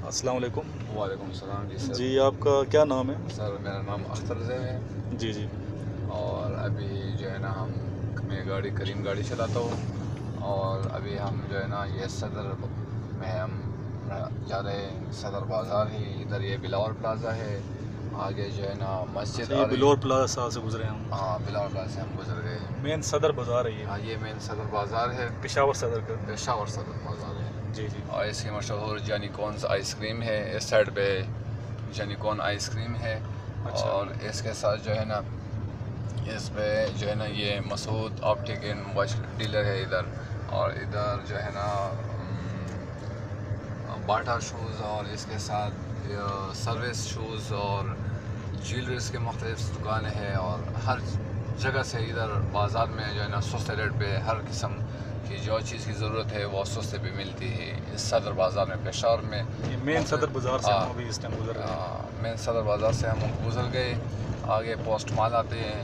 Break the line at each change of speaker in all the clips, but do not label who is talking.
अस्सलाम वालेकुम।
वालेकुम सलाम जी सर।
जी, आपका क्या नाम है?
सर मेरा नाम अख्तर ज़ैब है
जी, जी।
और अभी जो है ना मैं करीम गाड़ी चलाता हूँ और अभी हम जो है ना ये सदर में हम जा रहे हैं। सदर बाज़ार ही इधर ये बिलावल प्लाजा है, आगे जो है ना मस्जिद
अच्छा, ये
आ रही।
बिलोर प्लाजा से गुजरे हम।
हाँ, बिलावल प्लाजा से हम गुजर गए।
मेन सदर बाज़ार है ये,
हाँ, ये मेन सदर बाज़ार है,
पेशावर सदर का।
पेशावर सदर बाज़ार है।
जी, जी।
और इसकी मशहूर जानिकॉन्स आइसक्रीम है, इस साइड पे जानिकॉन आइसक्रीम है।
अच्छा।
और इसके साथ जो है ना इस पे जो है ना ये Masood optic and watch dealer है इधर। और इधर जो है ना बाटा शूज़ और इसके साथ सर्विस शूज़ और ज्वेलरीज के मुख्तलिफ दुकानें हैं। और हर जगह से इधर बाज़ार में जो है ना सस्ते रेट पे हर किस्म की जो चीज़ की ज़रूरत है वो सस्ते पे मिलती है इस सदर बाज़ार में, पेशावर में।
ये मेन सदर बाज़ार से हम अभी इस टाइम गुजर रहे हैं।
मेन सदर बाज़ार से हम गुजर गए, आगे पोस्ट माल आते हैं,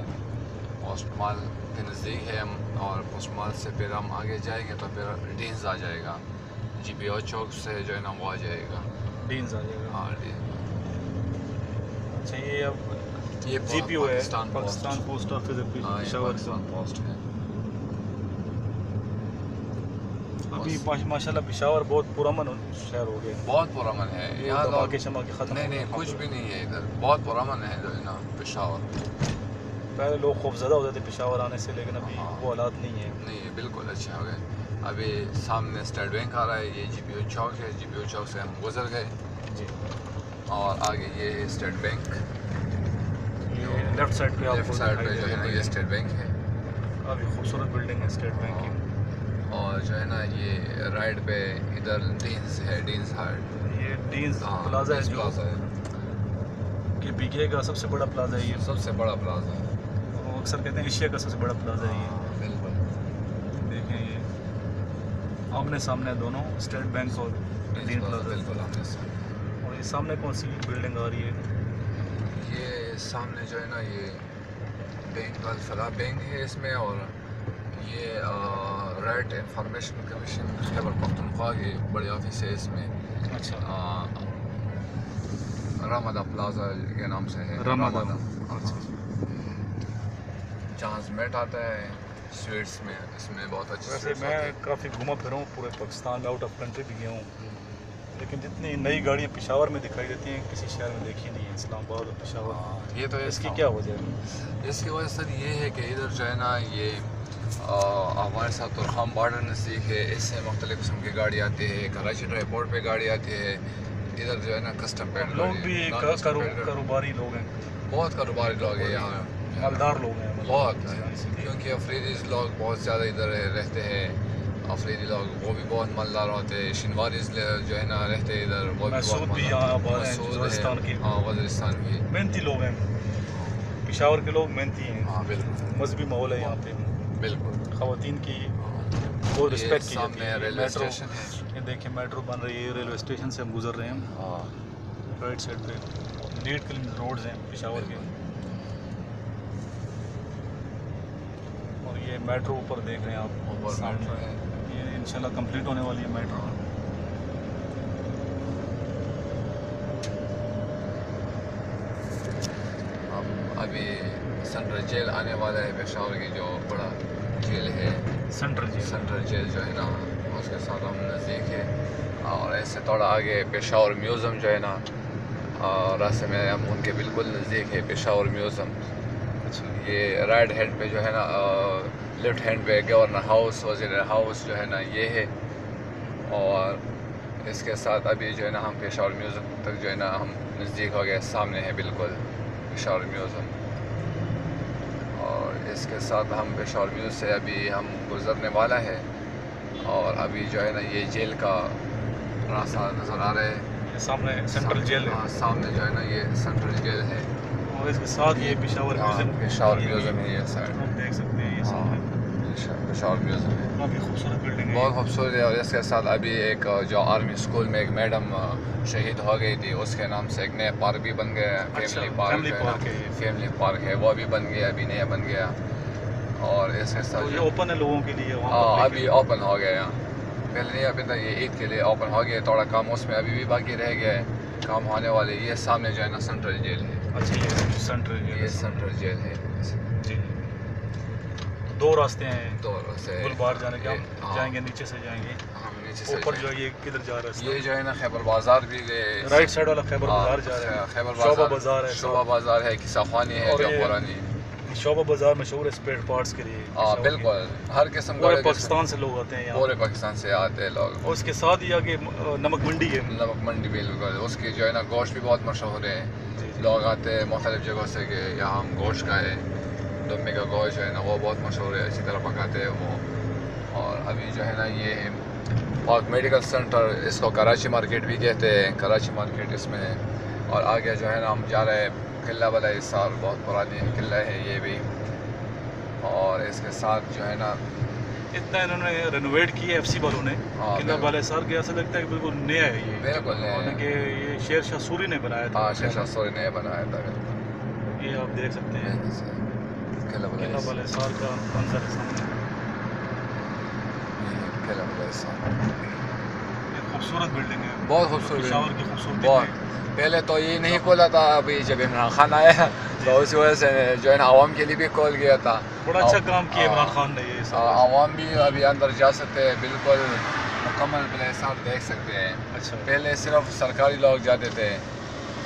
पोस्ट माल के नज़दीक है हम। और पोस्ट माल से फिर हम आगे जाएंगे तो फिर डीन्स आ जाएगा, GPO चौक से जो है ना वो आ जाएगा,
डीन्स आ जाएगा।
हाँ डीन।
अच्छा, ये अब
ये
GPO है,
पाकिस्तान
पोस्ट ऑफिस है
हाँ, ये
पेशावर से।
पाकिस्तान पोस्ट है।
अभी माशाल्लाह पेशावर बहुत पुरअमन शहर हो गया है।
बहुत पुरअमन है यहाँ लोग।
धमाके शमाके ख़त्म।
नहीं कुछ भी नहीं है इधर, बहुत पुरअमन है जो है ना पेशावर।
पहले लोग खौफज़दा होते थे पेशावर आने से, लेकिन अभी
हाँ।
वो हालात नहीं है।
नहीं है, बिल्कुल अच्छे हो गए। अभी सामने स्टेट बैंक आ रहा है, ये GPO चौक है, GPO चौक से हम गुजर गए
जी।
और आगे ये है स्टेट बैंक।
ये लेफ्ट साइड पे
लेफ्ट साइड पे जो है ना ये स्टेट बैंक है,
काफ़ी खूबसूरत बिल्डिंग है स्टेट बैंक की।
और जो है ना ये राइट पे इधर डीन्स है, डीन्स हार्ट।
ये डीन्स प्लाजा है जो कि PK का सबसे बड़ा प्लाजा है ये।
सबसे बड़ा प्लाजा है,
वो अक्सर कहते हैं एशिया का सबसे बड़ा प्लाजा है ये।
बिल्कुल।
देखें, ये आमने सामने दोनों, स्टेट बैंक और डीन प्लाजा।
बिल्कुल आमने सामने।
और ये सामने कौन सी बिल्डिंग आ रही है?
ये सामने जो है ना ये बैंक अल-फलाह बैंक है इसमें। और ये right information commission Khyber Pakhtunkhwa की बड़ी ऑफिस है इसमें।
अच्छा,
रामादा प्लाजा के नाम से है,
रामादा।
अच्छा। जहाँ ज़ोमैटो आता है स्वीट्स में, इसमें बहुत अच्छे
वैसे
स्वीट्स
मैं
आते हैं।
काफ़ी घूमा फिरा हूँ पूरे पाकिस्तान में, आउट ऑफ कंट्री भी गया हूँ, लेकिन जितनी नई गाड़ियाँ पेशावर में दिखाई देती हैं किसी शहर में देखी नहीं है, इस्लामाबाद और पेशावर।
ये तो
इसकी क्या वजह है?
इसकी वजह सर ये है कि इधर जो है ना ये हमारे साथ तुर्खाम बॉर्डर नज़दीक है, इससे मुख्तलिफ़ किस्म की गाड़ी आती है। कराची एयरपोर्ट पे गाड़ी आती है, इधर जो है ना कस्टम पेड
लोग भी कारोबारी लोग हैं,
बहुत कारोबारी लोग हैं यहाँ,
मालदार लोग हैं
बहुत। क्योंकि अफरीदी लोग बहुत ज़्यादा इधर रहते हैं, अफरीदी लोग वो भी बहुत मालदार होते हैं। शिनवारीज जो है ना रहते हैं इधर, वो भी बहुत
वज़ीरिस्तान के।
हाँ, वज़ीरिस्तान की
मेहनती लोग हैं, पेशावर के लोग मेहनती हैं।
हाँ बिल्कुल,
मजहबी माहौल है यहाँ पे,
बिल्कुल।
ख़वातीन की बहुत रिस्पेक्ट की जाती है।
रेलवे स्टेशन है,
ये देखिए मेट्रो बन रही है, रेलवे स्टेशन से हम गुजर रहे हैं।
हाँ
राइट साइड पे 1.5 किलोमीटर रोड्स हैं पेशावर के। और ये मेट्रो ऊपर देख रहे हैं आप,
ऊपर मेट्रो है।
ये इंशाल्लाह कंप्लीट होने वाली है मेट्रो।
हम अभी सेंट्रल जेल आने वाला है, पेशावर की जो बड़ा जेल है, सेंट्रल जेल जो है ना उसके साथ हम नज़दीक है। और ऐसे थोड़ा आगे पेशावर म्यूज़ियम जो है ना रास्ते में हम उनके बिल्कुल नज़दीक है पेशावर म्यूज़ियम। ये राइट हैंड पे जो है ना, लेफ्ट हैंड पे गवर्नर हाउस, वज़ीर हाउस जो है ना ये है। और इसके साथ अभी जो है ना हम पेशावर म्यूज़ियम तक जो है ना हम नज़दीक हो गए, सामने है बिल्कुल पेशावर म्यूज़ियम। और इसके साथ हम पेशावर म्यूज़ियम से अभी हम गुज़रने वाला है। और अभी जो है ना ये जेल का रास्ता नज़र आ रहा है,
सामने सेंट्रल जेल है।
सामने जो है ना ये सेंट्रल जेल है,
और इसके साथ ये पेशावर म्यूज़ियम,
पेशावर म्यूज़ियम है ये साइड,
आप देख सकते हैं। ये सामने
पेशावर म्यूज़ियम है,
काफ़ी खूबसूरत बिल्डिंग है,
बहुत खूबसूरत है। और इसके साथ अभी एक जो आर्मी स्कूल में एक मैडम शहीद हो गई थी, उसके नाम से एक नया पार्क भी बन गया है, फैमिली पार्क है, वो भी बन गया, अभी नया बन गया। और इसके साथ
तो ये ओपन है लोगों के लिए वहाँ
हाँ अभी ओपन हो गया यहाँ। पहले नहीं अभी तक, ये ईद के लिए ओपन हो गया, थोड़ा काम उसमें अभी भी बाकी रह गया है, काम होने वाले। ये सामने जो है ना सेंट्रल जेल है।
अच्छा, ये सेंट्रल जेल,
ये सेंट्रल जेल है
जी। दो रास्ते हैं,
दो रास्ते
गुलबार जाने के, हम जाएंगे नीचे से जाएंगे,
हम नीचे से
ऊपर जो है ये किधर जा रहा है?
ये जो है ना खैबर बाजार भी गए,
राइट साइड वाला खैबर बाजार जा रहा है,
खैबर
शोभा बाजार है,
शोभा बाजार है, किसाखानी है जो पुरानी।
शोभा बाजार मशहूर है स्पेयर पार्ट्स के लिए।
बिल्कुल, हर किस्म
पूरे पाकिस्तान से लोग आते हैं यहाँ,
पूरे पाकिस्तान से आते हैं लोग।
और उसके साथ ही आगे नमक मंडी है।
नमक मंडी बिल्कुल, उसकी जो है ना गोश्त भी बहुत मशहूर है। लोग आते हैं मुख्तलिफ जगहों से कि यहाँ हम गोश्त खाए। दुम्बे का गोश्त जो है ना वो बहुत मशहूर है, अच्छी तरह पकाते हैं वो। और अभी जो है ना ये पाक मेडिकल सेंटर, इसको कराची मार्केट भी कहते हैं, कराची मार्केट इसमें है। और आगे जो है ना हम जा रहे हैं किला वाला हिसार, बहुत पुरानी किला है ये भी। और इसके साथ जो है ना
इतना इन्होंने रेनोवेट किया एफसी वालों ने किला वाला हिसार के, ऐसा लगता है कि बिल्कुल नया है ये।
बिल्कुल
कि ये शेर शाह सूरी ने बनाया था।
हाँ, शेर शाह सूरी ने बनाया था।
ये आप देख सकते हैं किला वाला हिसार का मंजर है सामने।
किला वाला हिसार
खूबसूरत बिल्डिंग है,
बहुत खूबसूरत,
पेशावर की खूबसूरती।
बहुत पहले तो ये नहीं खोला था, अभी जब इमरान खान आया तो उस वजह से जो है ना आवाम के लिए भी खोल गया था।
बड़ा अच्छा काम किया इमरान खान ने ये।
आवाम भी अभी अंदर जा सकते हैं, बिल्कुल मुकम्मल प्लेस आप देख सकते हैं।
अच्छा,
पहले सिर्फ सरकारी लोग जाते थे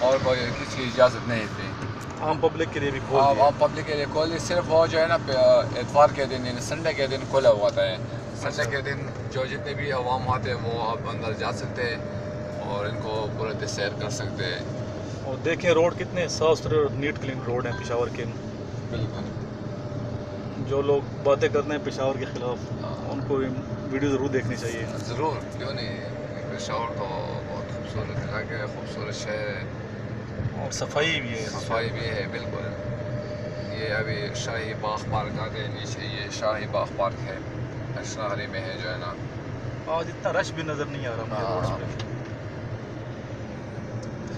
और कोई किसी की इजाज़त नहीं थी।
आम पब्लिक के लिए भी खोल दिया।
आम पब्लिक के लिए खोल दिया, सिर्फ वो जो है ना इतवार के दिन यानी संडे के दिन खुला हुआ था। संडे के दिन जो जितने भी आवाम आते हैं वो अब अंदर जा सकते हैं और इनको पूरे सैर कर सकते हैं।
और देखें रोड कितने साफ सुथरे और नीट क्लीन रोड हैं पेशावर के।
बिल्कुल,
जो लोग बातें करते हैं पेशावर के खिलाफ उनको वीडियो ज़रूर देखनी चाहिए।
ज़रूर, क्यों नहीं। पेशावर तो बहुत खूबसूरत इलाका है, खूबसूरत शहर है
और सफाई भी है।
सफाई भी है बिल्कुल। ये अभी शाही बाग पार्क आ गए नीचे, ये शाही बाग पार्क है, अशनारी में है जो है ना।
आज इतना रश भी नज़र नहीं आ रहा मुझे रोड पे।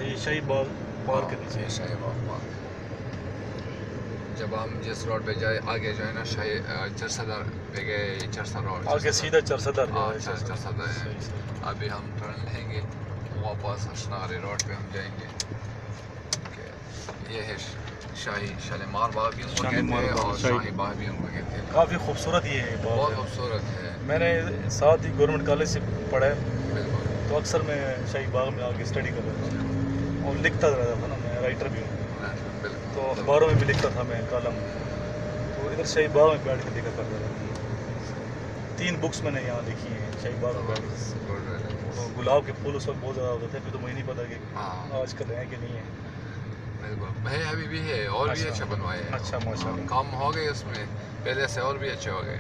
ये शाही बाग पार्क के नीचे
शाही बाग पार्क। जब हम जिस रोड पे जाए आगे जो है ना शाही चरसदर पे गए, चरसा रोड
आगे सीधा चरसदर
चरसदर है। अभी हम टर्न लेंगे वापस अशनारी रोड पे हम जाएंगे। ये है शाही शालीमार बाग भी उनको कहते हैं और शाही बाग भी उनको कहते हैं।
काफ़ी खूबसूरत ये है,
बहुत खूबसूरत है।
मैंने साथ ही गवर्नमेंट कॉलेज से पढ़ा है,
बिल्कुल।
तो अक्सर मैं शाही बाग में आके स्टडी कर रहा था और लिखता रहता था ना, मैं राइटर भी हूँ, तो अखबारों में भी लिखता था मैं कॉलम। तो इधर शाही बाग में बैठ के लिखा करता था। 3 बुक्स मैंने यहाँ लिखी हैं शाही बाग में बैठ के। तो गुलाब के फूल उस वक्त बहुत ज़्यादा होते थे, फिर तो मुझे नहीं पता कि आजकल है कि नहीं है।
बिल्कुल है, अभी भी है और भी अच्छा बनवाए हैं।
अच्छा, माशाल्लाह,
काम हो गए उसमें, पहले से और भी अच्छे हो गए।